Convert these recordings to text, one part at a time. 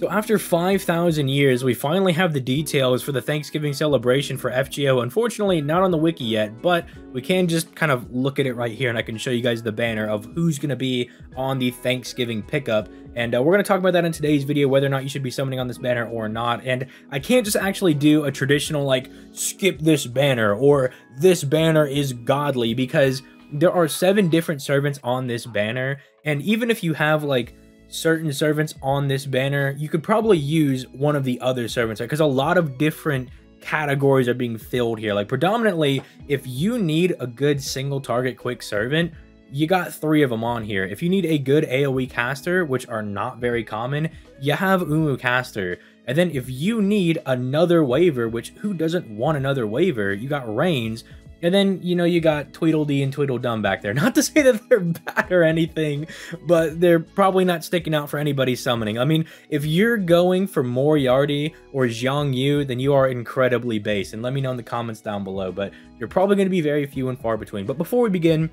So after 5,000 years, we finally have the details for the Thanksgiving celebration for FGO. Unfortunately, not on the wiki yet, but we can just kind of look at it right here, and I can show you guys the banner of who's going to be on the Thanksgiving pickup. And we're going to talk about that in today's video, whether or not you should be summoning on this banner or not. And I can't just actually do a traditional, like, skip this banner, or this banner is godly, because there are 7 different servants on this banner. And even if you have, like, certain servants on this banner, you could probably use one of the other servants, because a lot of different categories are being filled here. Like, predominantly, if you need a good single target quick servant, you got 3 of them on here. If you need a good AoE caster, which are not very common, you have Umu Caster. And then if you need another waiver, which who doesn't want another waiver, you got Reigns. And then, you know, you got Tweedledee and Tweedledum back there. Not to say that they're bad or anything, but they're probably not sticking out for anybody summoning. I mean, if you're going for Moriarty or Zhongyu, then you are incredibly base. And let me know in the comments down below, but you're probably going to be very few and far between. But before we begin,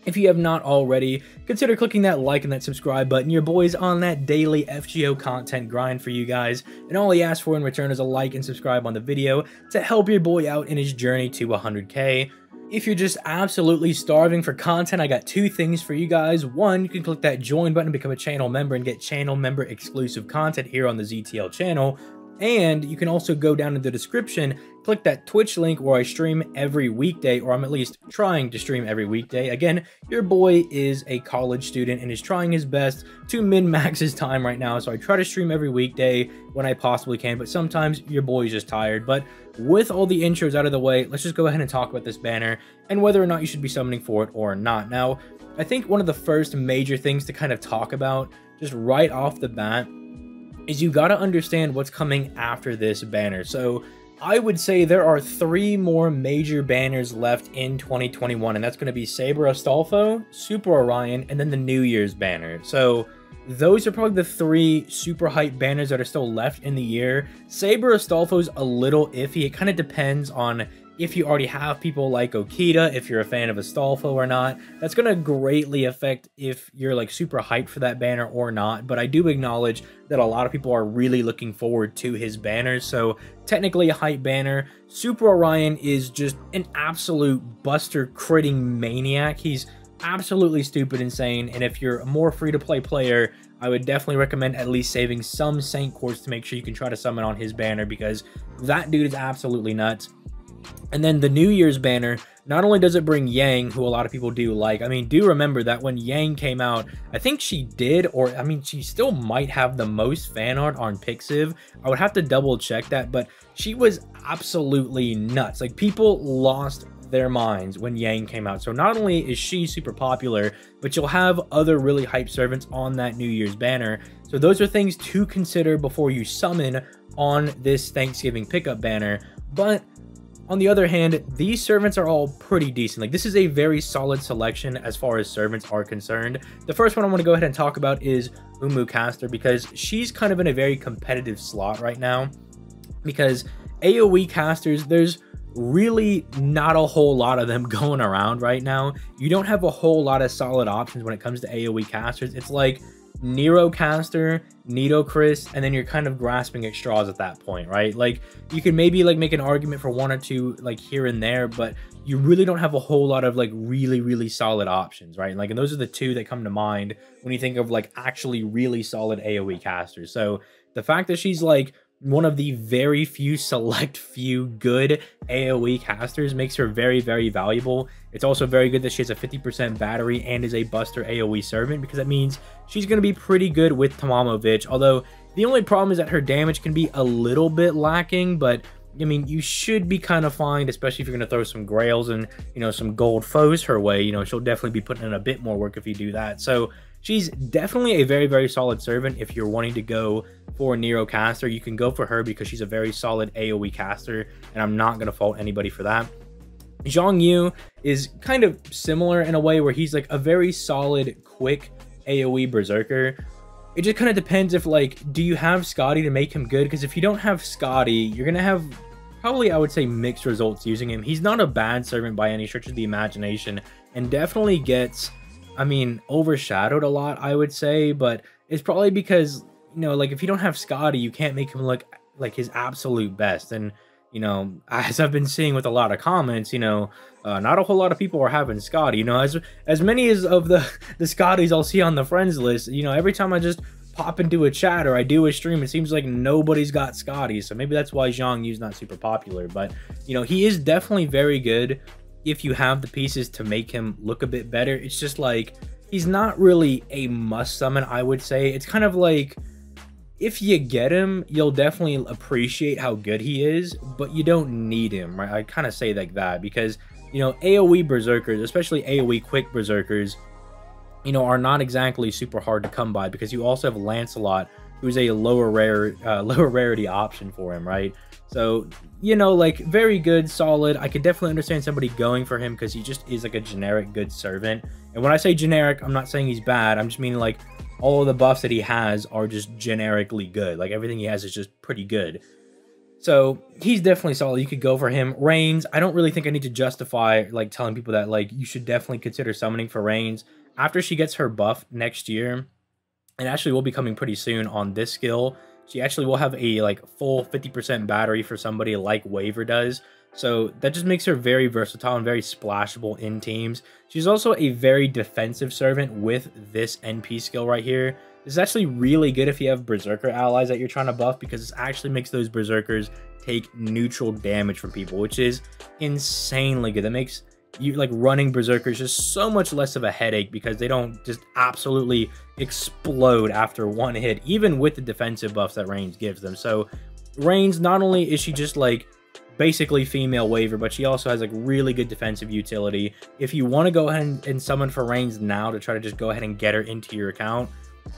if you have not already, consider clicking that like and that subscribe button. Your boy's on that daily FGO content grind for you guys, and all he asks for in return is a like and subscribe on the video to help your boy out in his journey to 100k. If you're just absolutely starving for content, I got 2 things for you guys. One, you can click that join button, become a channel member, and get channel member exclusive content here on the ZTL channel. And you can also go down in the description, click that Twitch link where I stream every weekday, or I'm at least trying to stream every weekday. Again, your boy is a college student and is trying his best to min-max his time right now, so I try to stream every weekday when I possibly can, but sometimes your boy's just tired. But with all the intros out of the way, let's just go ahead and talk about this banner and whether or not you should be summoning for it or not. Now, I think one of the first major things to kind of talk about just right off the bat is you got to understand what's coming after this banner. So I would say there are 3 more major banners left in 2021, and that's going to be Saber Astolfo, Super Orion, and then the New Year's banner. So those are probably the 3 super hype banners that are still left in the year. Saber Astolfo's a little iffy. It kind of depends on if you already have people like Okita, if you're a fan of Astolfo or not. That's going to greatly affect if you're like super hyped for that banner or not. But I do acknowledge that a lot of people are really looking forward to his banners. So technically a hype banner. Super Orion is just an absolute buster critting maniac. He's absolutely stupid insane. And if you're a more free-to-play player, I would definitely recommend at least saving some Saint Quartz to make sure you can try to summon on his banner, because that dude is absolutely nuts. And then the New Year's banner, not only does it bring Yang, who a lot of people do like. I mean, do remember that when Yang came out, I think she did, or I mean, she still might have the most fan art on Pixiv. I would have to double check that, but she was absolutely nuts. Like, people lost their minds when Yang came out. So not only is she super popular, but you'll have other really hype servants on that New Year's banner. So those are things to consider before you summon on this Thanksgiving pickup banner. But on the other hand, these servants are all pretty decent. Like, this is a very solid selection as far as servants are concerned. The first one I want to go ahead and talk about is Umu Caster, because she's kind of in a very competitive slot right now. Because AoE casters, there's really not a whole lot of them going around right now. You don't have a whole lot of solid options when it comes to AoE casters. It's like Nero Caster, Nitocris, and then you're kind of grasping at straws at that point, right? Like, you can maybe like make an argument for 1 or 2 like here and there, but you really don't have a whole lot of like really solid options, right? Like, and those are the 2 that come to mind when you think of like actually really solid AoE casters. So the fact that she's like one of the very few select few good AoE casters makes her very valuable. It's also very good that she has a 50% battery and is a buster AoE servant, because that means she's going to be pretty good with Tomamovich. Although the only problem is that her damage can be a little bit lacking, but I mean, you should be kind of fine, especially if you're going to throw some grails and, you know, some gold foes her way. You know, she'll definitely be putting in a bit more work if you do that. So she's definitely a very solid servant. If you're wanting to go for Nero Caster, you can go for her because she's a very solid AoE caster, and I'm not going to fault anybody for that. Zhongyu is kind of similar in a way where he's like a very solid, quick AoE berserker. It just kind of depends if, like, do you have Scotty to make him good? Because if you don't have Scotty, you're going to have probably, I would say, mixed results using him. He's not a bad servant by any stretch of the imagination, and definitely gets, I mean, overshadowed a lot, I would say, but it's probably because you know, like if you don't have Scotty, you can't make him look like his absolute best. And you know, as I've been seeing with a lot of comments, you know, not a whole lot of people are having Scotty. You know, as many as of the Scotties I'll see on the friends list, you know, every time I just pop into a chat or I do a stream, it seems like nobody's got Scotty. So maybe that's why Zhongyu's not super popular. But you know, he is definitely very good if you have the pieces to make him look a bit better. It's just like he's not really a must summon, I would say. It's kind of like, if you get him, you'll definitely appreciate how good he is, but you don't need him, right? I kind of say like that because, you know, AoE berserkers, especially AoE quick berserkers, you know, are not exactly super hard to come by because you also have Lancelot, who's a lower rarity option for him, right? So, you know, like very good, solid. I could definitely understand somebody going for him because he just is like a generic good servant. And when I say generic, I'm not saying he's bad. I'm just meaning like all of the buffs that he has are just generically good. Like everything he has is just pretty good. So he's definitely solid. You could go for him. Reigns, I don't really think I need to justify like telling people that like you should definitely consider summoning for Reigns. After she gets her buff next year, and actually will be coming pretty soon on this skill, she actually will have a like full 50% battery for somebody like Waver does. So that just makes her very versatile and very splashable in teams. She's also a very defensive servant with this NP skill right here. This is actually really good if you have Berserker allies that you're trying to buff, because this actually makes those Berserkers take neutral damage from people, which is insanely good. That makes you like running Berserkers just so much less of a headache because they don't just absolutely explode after one hit, even with the defensive buffs that Reigns gives them. So Reigns, not only is she just like basically female Waver, but she also has like really good defensive utility. If you want to go ahead and summon for Reigns now to try to just go ahead and get her into your account,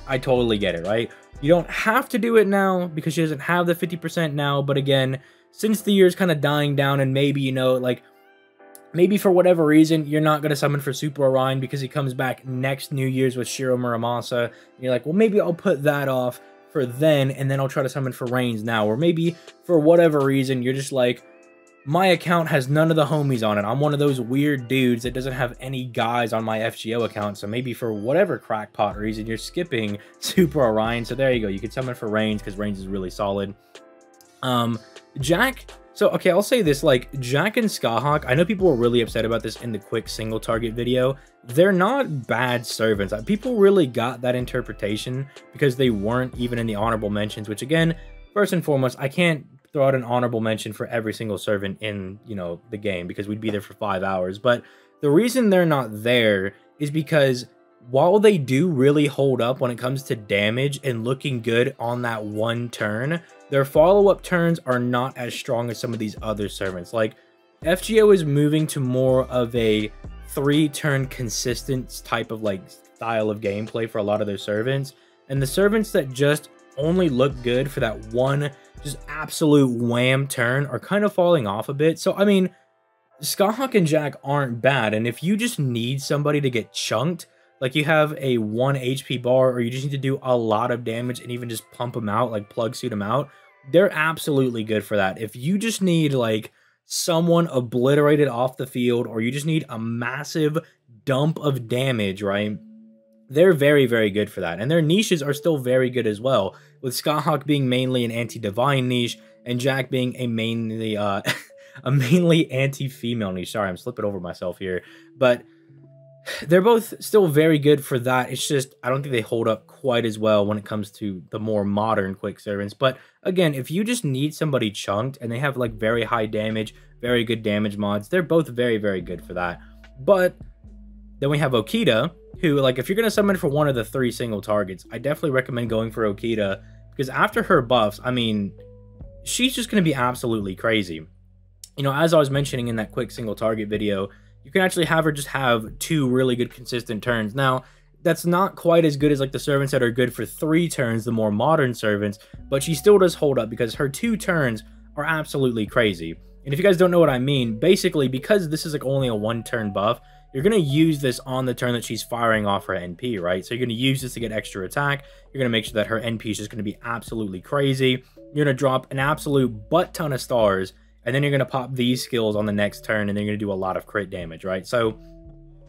I totally get it, right? You don't have to do it now because she doesn't have the 50% now, but again, since the year's kind of dying down and maybe, you know, like maybe for whatever reason you're not going to summon for Super Orion because he comes back next New Year's with Shiro Muramasa, and you're like, well, maybe I'll put that off for then, and then I'll try to summon for Reigns now. Or maybe for whatever reason you're just like, my account has none of the homies on it. I'm one of those weird dudes that doesn't have any guys on my FGO account. So maybe for whatever crackpot reason, you're skipping Super Orion. So there you go. You can summon for Reigns because Reigns is really solid. Jack. So, okay, I'll say this, like, Jack and Skahawk, I know people were really upset about this in the quick single target video. They're not bad servants. People really got that interpretation because they weren't even in the honorable mentions, which again, first and foremost, I can't throw out an honorable mention for every single servant in, you know, the game because we'd be there for 5 hours. But the reason they're not there is because while they do really hold up when it comes to damage and looking good on that one turn, their follow-up turns are not as strong as some of these other servants. Like, FGO is moving to more of a 3-turn consistent type of like style of gameplay for a lot of their servants. And the servants that just only look good for that one just absolute wham turn are kind of falling off a bit. So, I mean, Skahawk and Jack aren't bad. And if you just need somebody to get chunked, like you have a 1 HP bar, or you just need to do a lot of damage and even just pump them out, like plug suit them out, they're absolutely good for that. If you just need like someone obliterated off the field, or you just need a massive dump of damage, right? They're very, very good for that. And their niches are still very good as well, with Skahawk being mainly an anti-divine niche and Jack being a mainly a mainly anti-female niche. Sorry, I'm slipping over myself here. But they're both still very good for that. It's just, I don't think they hold up quite as well when it comes to the more modern quick servants. But again, if you just need somebody chunked and they have like very high damage, very good damage mods, they're both very, very good for that. But then we have Okita, who, like, if you're going to summon for one of the 3 single targets, I definitely recommend going for Okita, because after her buffs, I mean, she's just going to be absolutely crazy. You know, as I was mentioning in that quick single target video, you can actually have her just have 2 really good consistent turns. Now, that's not quite as good as like the servants that are good for 3 turns, the more modern servants, but she still does hold up because her 2 turns are absolutely crazy. And if you guys don't know what I mean, basically, because this is like only a 1-turn buff, you're going to use this on the turn that she's firing off her NP, right? So you're going to use this to get extra attack. You're going to make sure that her NP is just going to be absolutely crazy. You're going to drop an absolute butt ton of stars, and then you're going to pop these skills on the next turn, and then you're going to do a lot of crit damage, right? So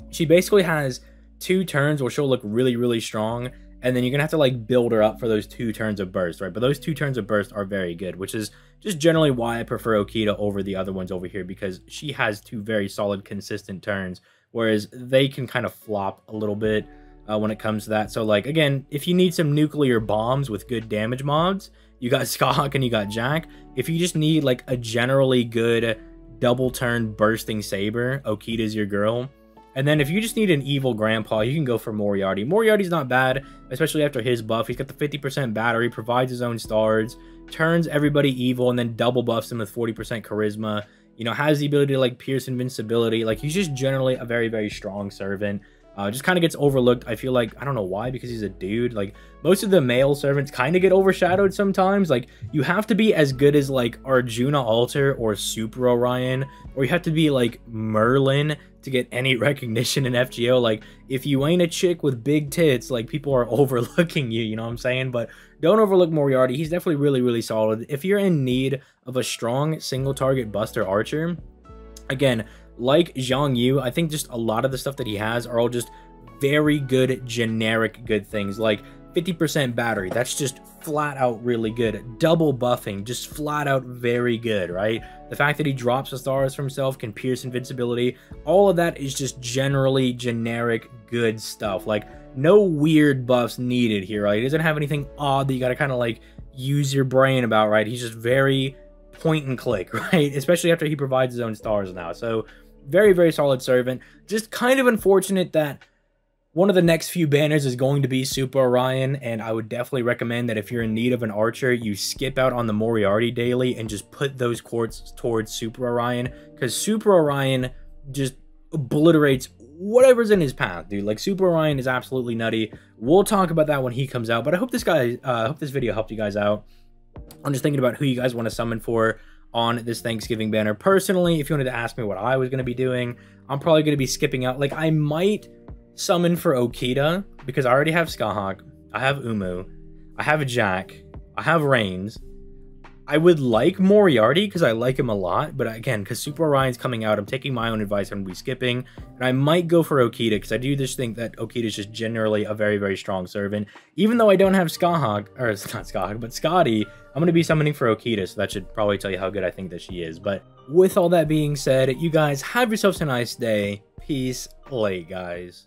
she basically has 2 turns where she'll look really, really strong, and then you're gonna have to like build her up for those 2 turns of burst, right? But those 2 turns of burst are very good, which is just generally why I prefer Okita over the other ones over here, because she has 2 very solid, consistent turns, whereas they can kind of flop a little bit when it comes to that. So like, again, if you need some nuclear bombs with good damage mods, you got Skahawk and you got Jack. If you just need like a generally good double turn bursting saber, Okita's your girl. And then if you just need an evil grandpa, you can go for Moriarty. Moriarty's not bad, especially after his buff. He's got the 50% battery, provides his own stars, turns everybody evil, and then double buffs him with 40% charisma. You know, has the ability to like pierce invincibility. Like, he's just generally a very, very strong servant. Just kind of gets overlooked. I feel like, I don't know why, because he's a dude. Like, most of the male servants kind of get overshadowed sometimes. Like, you have to be as good as like Arjuna Alter or Super Orion, or you have to be like Merlin to get any recognition in FGO. Like, if you ain't a chick with big tits, like, people are overlooking you, you know what I'm saying? But don't overlook Moriarty. He's definitely really, really solid. If you're in need of a strong single target buster archer, again, like Zhongyu, I think just a lot of the stuff that he has are all just very good, generic good things. Like 50% battery, that's just flat out really good. Double buffing, just flat out very good, right? The fact that he drops the stars for himself, can pierce invincibility, all of that is just generally generic good stuff. Like, no weird buffs needed here, right? He doesn't have anything odd that you gotta kind of like use your brain about, right? He's just very point and click, right? Especially after he provides his own stars now. So very, very solid servant. Just kind of unfortunate that one of the next few banners is going to be Super Orion, and I would definitely recommend that if you're in need of an archer, you skip out on the Moriarty daily and just put those quartz towards Super Orion, because Super Orion just obliterates whatever's in his path, dude. Like, Super Orion is absolutely nutty. We'll talk about that when he comes out, but I hope this video helped you guys out. I'm just thinking about who you guys want to summon for on this Thanksgiving banner. Personally, if you wanted to ask me what I was going to be doing, I'm probably going to be skipping out. Like, I might summon for Okita, because I already have Skahawk, I have Umu, I have Jack, I have Reigns. I would like Moriarty, because I like him a lot, but again, because Super Orion's coming out, I'm taking my own advice. I'm going to be skipping, and I might go for Okita, because I do just think that Okita is just generally a very, very strong servant. Even though I don't have Skahawk, or it's not Skahawk, but Scotty, I'm going to be summoning for Okita, so that should probably tell you how good I think that she is. But with all that being said, you guys have yourselves a nice day. Peace, late, guys.